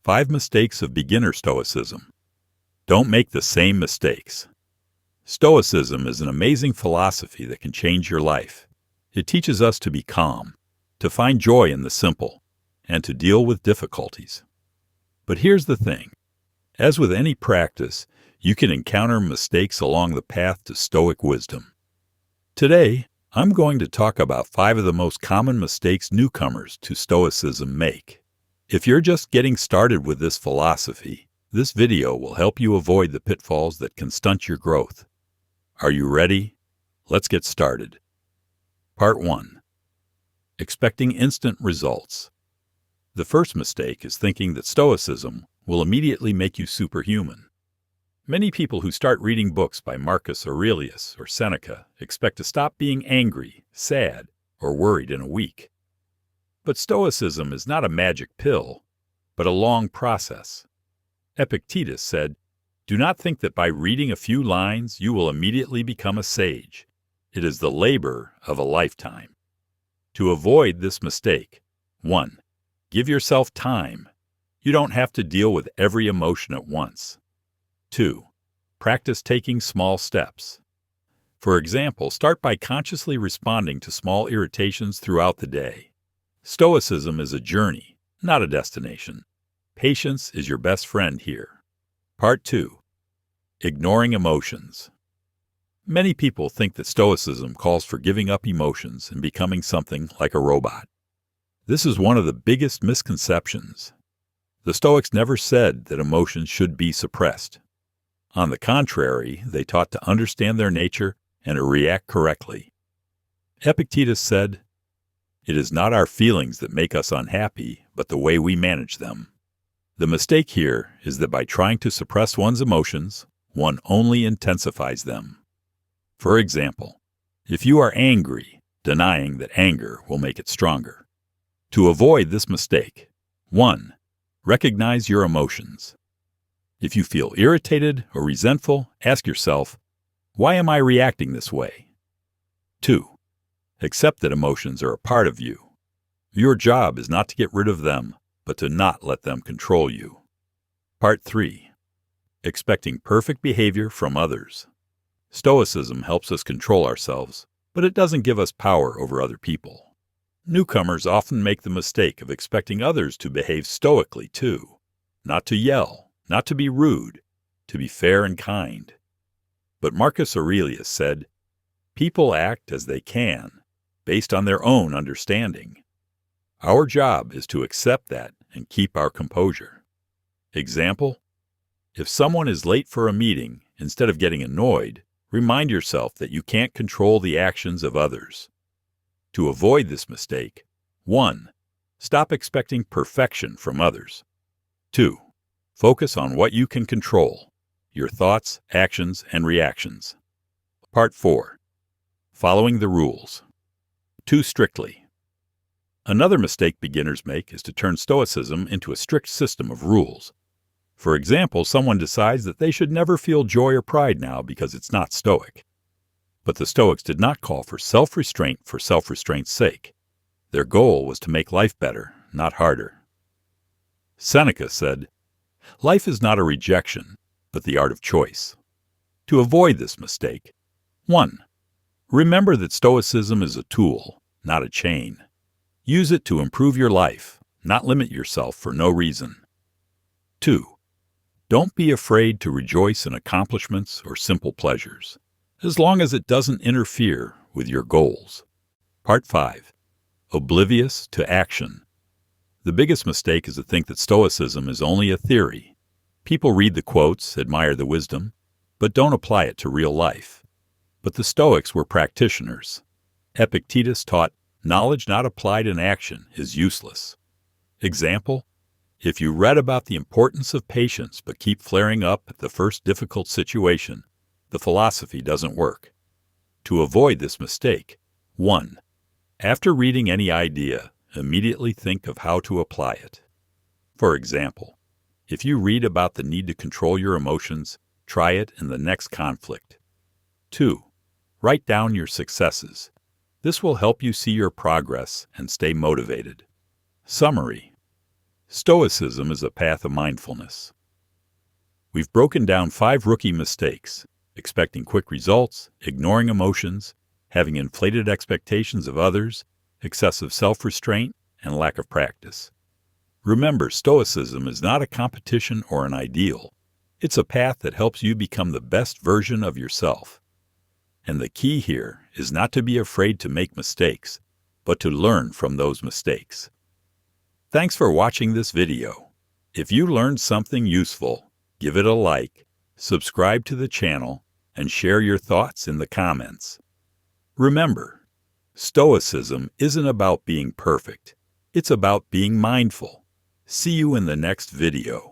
5 Mistakes of Beginner Stoicism. Don't make the same mistakes. Stoicism is an amazing philosophy that can change your life. It teaches us to be calm, to find joy in the simple, and to deal with difficulties. But here's the thing. As with any practice, you can encounter mistakes along the path to Stoic wisdom. Today, I'm going to talk about 5 of the most common mistakes newcomers to Stoicism make. If you're just getting started with this philosophy, this video will help you avoid the pitfalls that can stunt your growth. Are you ready? Let's get started. Part 1. Expecting instant results. The first mistake is thinking that Stoicism will immediately make you superhuman. Many people who start reading books by Marcus Aurelius or Seneca expect to stop being angry, sad, or worried in a week. But Stoicism is not a magic pill, but a long process. Epictetus said, "Do not think that by reading a few lines you will immediately become a sage. It is the labor of a lifetime." To avoid this mistake, 1. Give yourself time. You don't have to deal with every emotion at once. 2. Practice taking small steps. For example, start by consciously responding to small irritations throughout the day. Stoicism is a journey, not a destination. Patience is your best friend here. Part 2. Ignoring emotions. Many people think that Stoicism calls for giving up emotions and becoming something like a robot. This is one of the biggest misconceptions. The Stoics never said that emotions should be suppressed. On the contrary, they taught to understand their nature and to react correctly. Epictetus said, "It is not our feelings that make us unhappy, but the way we manage them." The mistake here is that by trying to suppress one's emotions, one only intensifies them. For example, if you are angry, denying that anger will make it stronger. To avoid this mistake, 1. Recognize your emotions. If you feel irritated or resentful, ask yourself, why am I reacting this way? 2. Accept that emotions are a part of you. Your job is not to get rid of them, but to not let them control you. Part 3. Expecting perfect behavior from others. Stoicism helps us control ourselves, but it doesn't give us power over other people. Newcomers often make the mistake of expecting others to behave stoically too, not to yell, not to be rude, to be fair and kind. But Marcus Aurelius said, "People act as they can, based on their own understanding. Our job is to accept that and keep our composure." Example: if someone is late for a meeting, instead of getting annoyed, remind yourself that you can't control the actions of others. To avoid this mistake, 1. Stop expecting perfection from others. 2. Focus on what you can control, your thoughts, actions, and reactions. Part 4. Following the rules. Too strictly. Another mistake beginners make is to turn Stoicism into a strict system of rules. For example, someone decides that they should never feel joy or pride now because it's not Stoic. But the Stoics did not call for self-restraint for self-restraint's sake. Their goal was to make life better, not harder. Seneca said, "Life is not a rejection, but the art of choice." To avoid this mistake, 1. Remember that Stoicism is a tool, not a chain. Use it to improve your life, not limit yourself for no reason. 2. Don't be afraid to rejoice in accomplishments or simple pleasures, as long as it doesn't interfere with your goals. Part 5. Oblivious to action. The biggest mistake is to think that Stoicism is only a theory. People read the quotes, admire the wisdom, but don't apply it to real life. But the Stoics were practitioners. Epictetus taught, knowledge not applied in action is useless. Example: if you read about the importance of patience but keep flaring up at the first difficult situation, the philosophy doesn't work. To avoid this mistake, 1. After reading any idea, immediately think of how to apply it. For example, if you read about the need to control your emotions, try it in the next conflict. 2. Write down your successes. This will help you see your progress and stay motivated. Summary: Stoicism is a path of mindfulness. We've broken down 5 rookie mistakes: expecting quick results, ignoring emotions, having inflated expectations of others, excessive self-restraint, and lack of practice. Remember, Stoicism is not a competition or an ideal. It's a path that helps you become the best version of yourself. And the key here is not to be afraid to make mistakes, but to learn from those mistakes. Thanks for watching this video. If you learned something useful, give it a like, subscribe to the channel, and share your thoughts in the comments. Remember, Stoicism isn't about being perfect. It's about being mindful. See you in the next video.